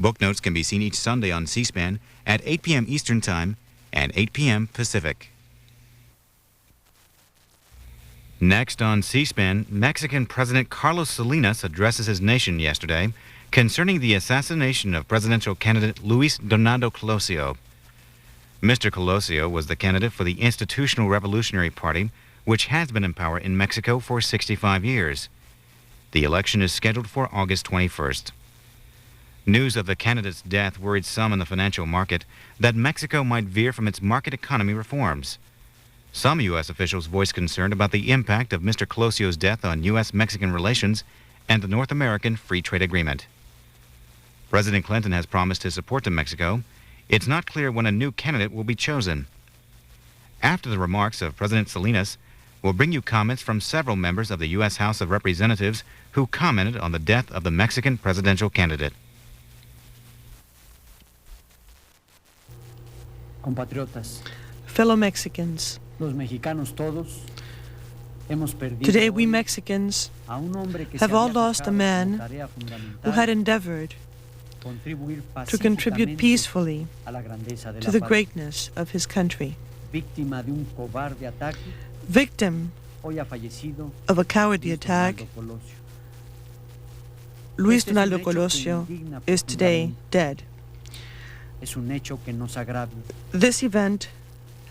Book notes can be seen each Sunday on C-SPAN at 8 p.m. Eastern Time and 8 p.m. Pacific. Next on C-SPAN, Mexican President Carlos Salinas addresses his nation yesterday concerning the assassination of presidential candidate Luis Donaldo Colosio. Mr. Colosio was the candidate for the Institutional Revolutionary Party, which has been in power in Mexico for 65 years. The election is scheduled for August 21st. News of the candidate's death worried some in the financial market that Mexico might veer from its market economy reforms. Some U.S. officials voiced concern about the impact of Mr. Colosio's death on U.S.-Mexican relations and the North American Free Trade Agreement. President Clinton has promised his support to Mexico. It's not clear when a new candidate will be chosen. After the remarks of President Salinas, we'll bring you comments from several members of the U.S. House of Representatives who commented on the death of the Mexican presidential candidate. Compatriotas, fellow Mexicans, los mexicanos todos hemos perdido today we Mexicans a un hombre que have se all había lost a fijado man como tarea fundamental who had endeavored contribuir to contribute pacíficamente peacefully a la grandeza de to la the patria. greatness of his country. Víctima de un cobarde ataque, Victim hoy ha fallecido of a cowardly Luis attack, Donaldo Colosio. Luis Este es un Donaldo hecho que Colosio indigna is today profundamente. dead. Es un hecho que nos agravia. This event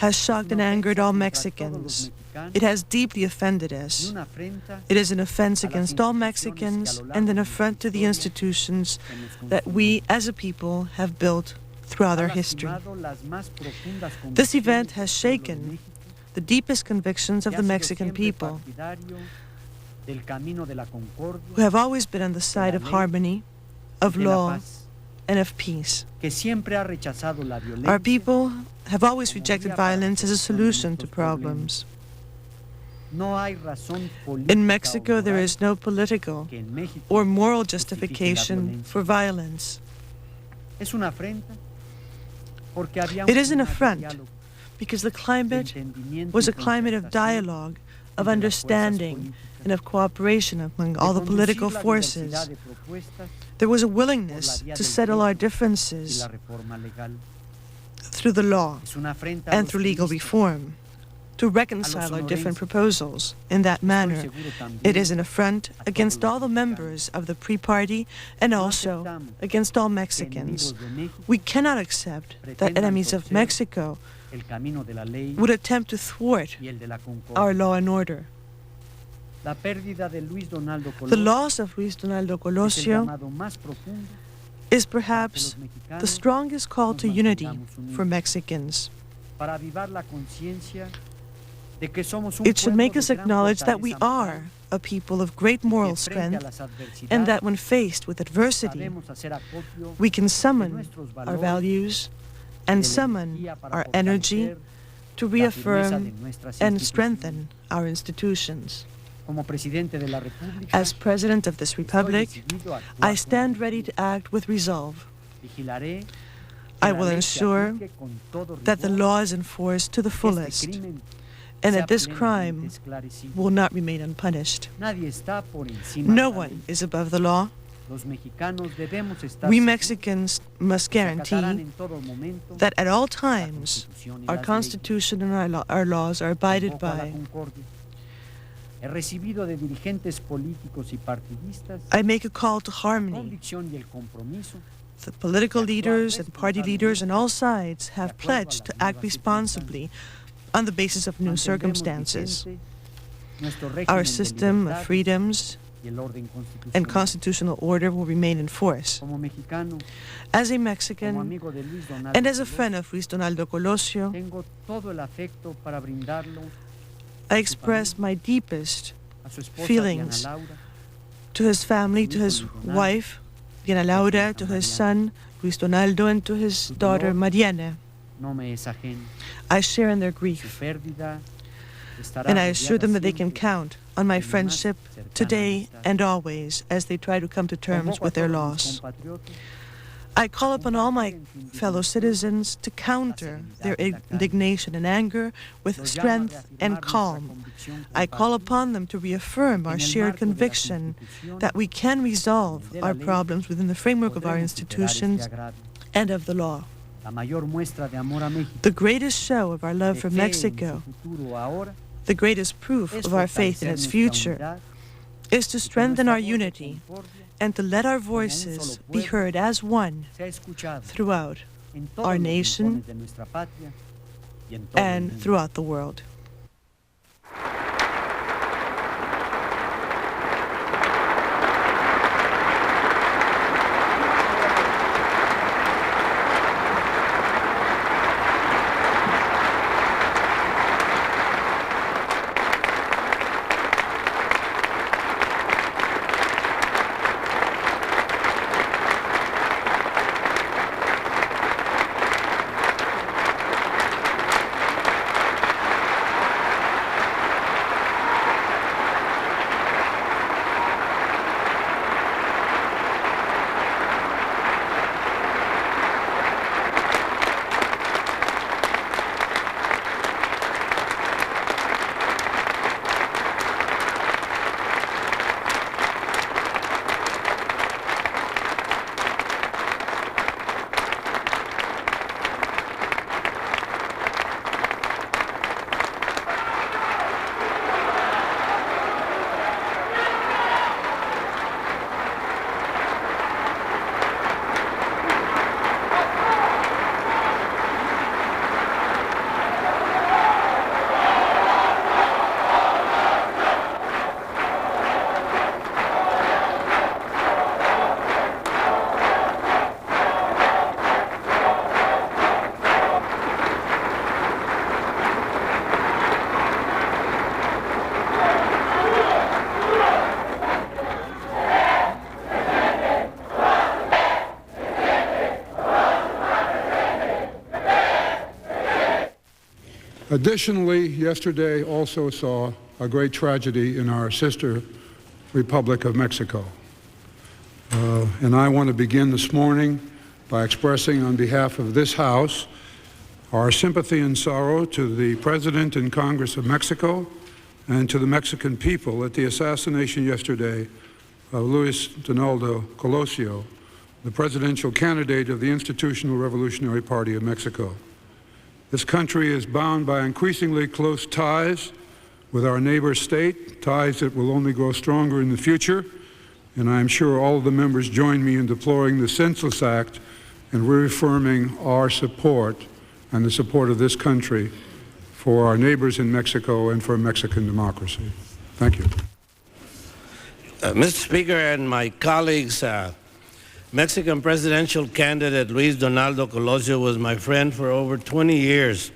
has shocked and Una angered ofensa all contra todos Mexicans. los mexicanos It has deeply offended y us. una afrenta It is an offense a las against all instituciones Mexicans que a lo largo and an de affront to the nuestra institutions que nos that we conforman. as a people have built throughout our Ha history. lastimado las más profundas This event convicciones has del pueblo de shaken México, the deepest convictions of que the ha sido Mexican siempre people, partidario del camino de la concordia, who have always been on the side of harmony, of de la law, paz, and of peace. que siempre ha rechazado la violencia. Our people have always rejected violence as a solution to problems. No hay razón política In o Mexico, there moral is no political que en México or moral justifique la justification violencia. for violence. Es una afrenta porque había un It is an clima de affront diálogo, because the de climate entendimiento was y a climate of concertación dialogue, of entre las fuerzas understanding, políticas, and of cooperation among de all the conducir political la forces. diversidad de propuestas There was a por la willingness vía to del settle our derecho y differences la reforma legal. through the law Es una afrenta a and los through legal juristas, reform, to reconcile our different sonorenses. proposals. In that Estoy manner, seguro también it is an affront a against todos all the los members of the pre-party and No also aceptamos against all que Mexicans. enemigos de México We cannot accept that pretendan enemies of torcer Mexico el camino de la ley would attempt to thwart y el de la concordia. our law and order. La pérdida de Luis Donaldo The Colosio loss of Luis Donaldo es el Colosio llamado más profundo is para que perhaps los mexicanos the strongest call nos to unity mantengamos unidos, for Mexicans. para avivar la conciencia de que somos un It should pueblo make de us gran acknowledge that we fortaleza are a people of great moral moral, que frente a strength las adversidades and that when faced with adversity, sabemos hacer acopio we can de summon nuestros our valores, values de and la summon energía para our energy fortalecer to la firmeza de reaffirm nuestras and instituciones. strengthen our institutions. Como presidente de la República, As President of this estoy Republic, decidido a actuar I con stand firmeza. ready to act with resolve. Vigilaré que I la will ley se ensure aplique con todo that the rigor, law is enforced to the que este fullest crimen and sea that this plenamente crime esclarecido. will not remain unpunished. Nadie está por encima No de la one ley. is above the law. Los mexicanos debemos estar We seguros Mexicans must que se acatarán guarantee en todo momento that at all la times Constitución y our las Constitution and our laws are abided leyes. Convoco a la by. concordia. He recibido de dirigentes políticos y partidistas I make a call to la harmony. convicción y el compromiso The political leaders and party leaders on all sides have pledged to act responsibly on the basis of new mantendremos circumstances. vigente nuestro régimen Our de system of libertades freedoms y el orden and constitucional. constitutional order will remain in force. Como mexicano, As a como Mexican amigo de Luis Donaldo and as a Colosio, friend of Luis Donaldo Colosio, tengo todo el afecto para brindarlo I express my deepest a su esposa feelings Diana Laura, to his family, to his wife, Diana Laura, to his son, Luis Donaldo, and to his daughter, Mariana. no me es ajeno. I share in their Su grief, pérdida estará and I assure rodeada them that they can siempre count on my de mi más friendship cercana today amistad. and always as they try to come to terms Convoco a with their todos mis loss. compatriotas I call upon all my fellow citizens to counter their indignation and anger with strength and calm. I call upon them to reaffirm our shared conviction that we can resolve our problems within the framework of our institutions and of the law. The greatest show of our love for Mexico, the greatest proof of our faith in its future, is to strengthen our unity and to let our voices be heard as one throughout our nation and throughout the world. Additionally, yesterday also saw a great tragedy in our sister Republic of Mexico. And I want to begin this morning by expressing on behalf of this House our sympathy and sorrow to the President and Congress of Mexico and to the Mexican people at the assassination yesterday of Luis Donaldo Colosio, the presidential candidate of the Institutional Revolutionary Party of Mexico. This country is bound by increasingly close ties with our neighbor state, ties that will only grow stronger in the future, and I am sure all of the members join me in deploring the senseless act and reaffirming our support and the support of this country for our neighbors in Mexico and for Mexican democracy. Thank you. Mr. Speaker and my colleagues, Mexican presidential candidate Luis Donaldo Colosio was my friend for over 20 years.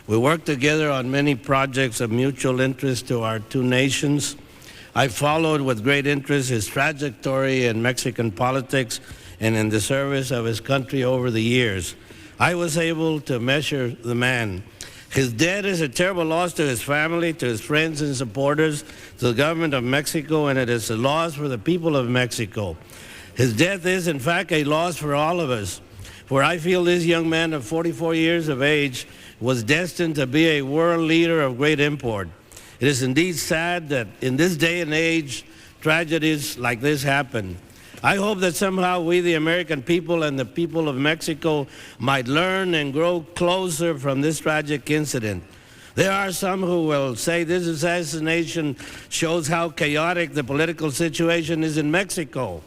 We worked together on many projects of mutual interest to our two nations. I followed with great interest his trajectory in Mexican politics and in the service of his country over the years. I was able to measure the man. His death is a terrible loss to his family, to his friends and supporters, to the government of Mexico, and it is a loss for the people of Mexico. His death is, in fact, a loss for all of us, for I feel this young man of 44 years of age was destined to be a world leader of great import. It is indeed sad that in this day and age, tragedies like this happen. I hope that somehow we, the American people and the people of Mexico, might learn and grow closer from this tragic incident. There are some who will say this assassination shows how chaotic the political situation is in Mexico.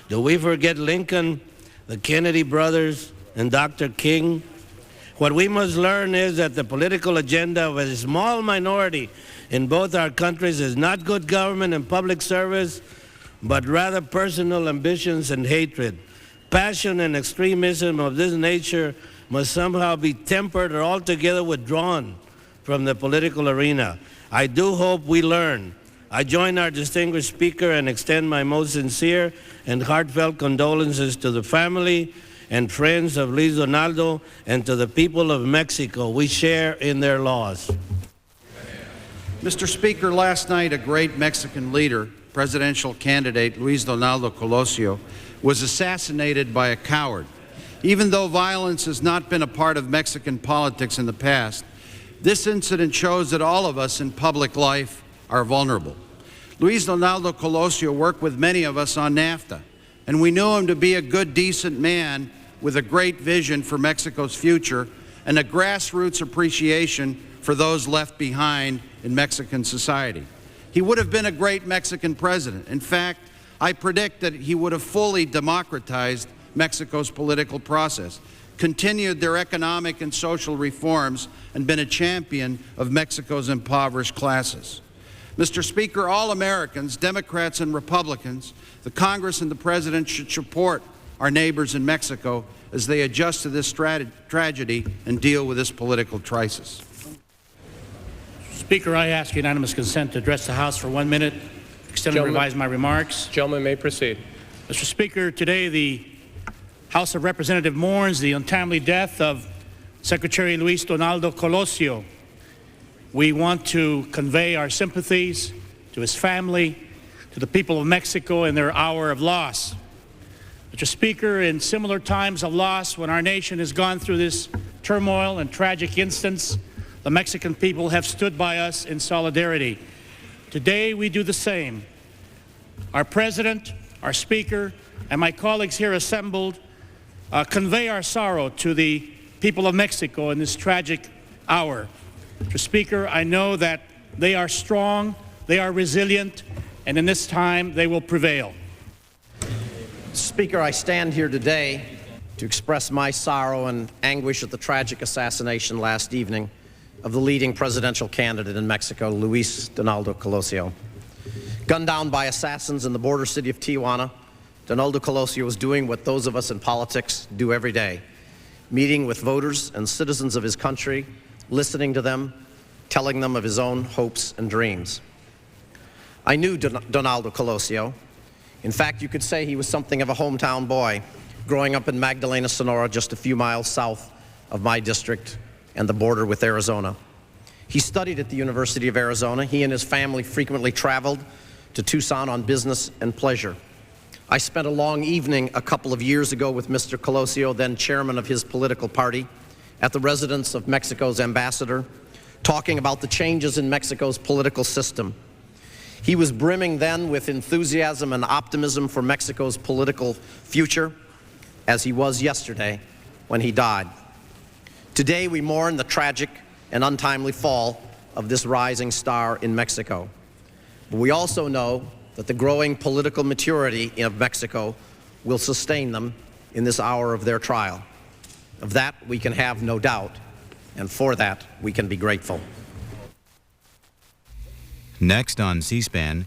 Do we forget Lincoln, the Kennedy brothers, and Dr. King? What we must learn is that the political agenda of a small minority in both our countries is not good government and public service, but rather personal ambitions and hatred. Passion and extremism of this nature must somehow be tempered or altogether withdrawn from the political arena. I do hope we learn. I join our distinguished speaker and extend my most sincere and heartfelt condolences to the family and friends of Luis Donaldo and to the people of Mexico. We share in their loss. Mr. Speaker, last night a great Mexican leader, presidential candidate Luis Donaldo Colosio, was assassinated by a coward. Even though violence has not been a part of Mexican politics in the past, this incident shows that all of us in public life are vulnerable. Luis Donaldo Colosio worked with many of us on NAFTA, and we knew him to be a good, decent man with a great vision for Mexico's future and a grassroots appreciation for those left behind in Mexican society. He would have been a great Mexican president. In fact, I predict that he would have fully democratized Mexico's political process, continued their economic and social reforms, and been a champion of Mexico's impoverished classes. Mr. Speaker, all Americans, Democrats and Republicans, the Congress and the President should support our neighbors in Mexico as they adjust to this tragedy and deal with this political crisis. Speaker, I ask unanimous consent to address the House for 1 minute, extend and revise my remarks. Gentleman may proceed. Mr. Speaker, today the House of Representatives mourns the untimely death of Secretary Luis Donaldo Colosio. We want to convey our sympathies to his family, to the people of Mexico in their hour of loss. Mr. Speaker, in similar times of loss, when our nation has gone through this turmoil and tragic instance, the Mexican people have stood by us in solidarity. Today, we do the same. Our President, our Speaker, and my colleagues here assembled convey our sorrow to the people of Mexico in this tragic hour. Mr. Speaker, I know that they are strong, they are resilient, and in this time they will prevail. Speaker, I stand here today to express my sorrow and anguish at the tragic assassination last evening of the leading presidential candidate in Mexico, Luis Donaldo Colosio. Gunned down by assassins in the border city of Tijuana, Donaldo Colosio was doing what those of us in politics do every day, meeting with voters and citizens of his country, listening to them, telling them of his own hopes and dreams. I knew Donaldo Colosio. In fact, you could say he was something of a hometown boy, growing up in Magdalena, Sonora, just a few miles south of my district and the border with Arizona. He studied at the University of Arizona. He and his family frequently traveled to Tucson on business and pleasure. I spent a long evening a couple of years ago with Mr. Colosio, then chairman of his political party, at the residence of Mexico's ambassador, talking about the changes in Mexico's political system. He was brimming then with enthusiasm and optimism for Mexico's political future, as he was yesterday when he died. Today we mourn the tragic and untimely fall of this rising star in Mexico. But we also know that the growing political maturity of Mexico will sustain them in this hour of their trial. Of that we can have no doubt, and for that we can be grateful. Next on C-SPAN,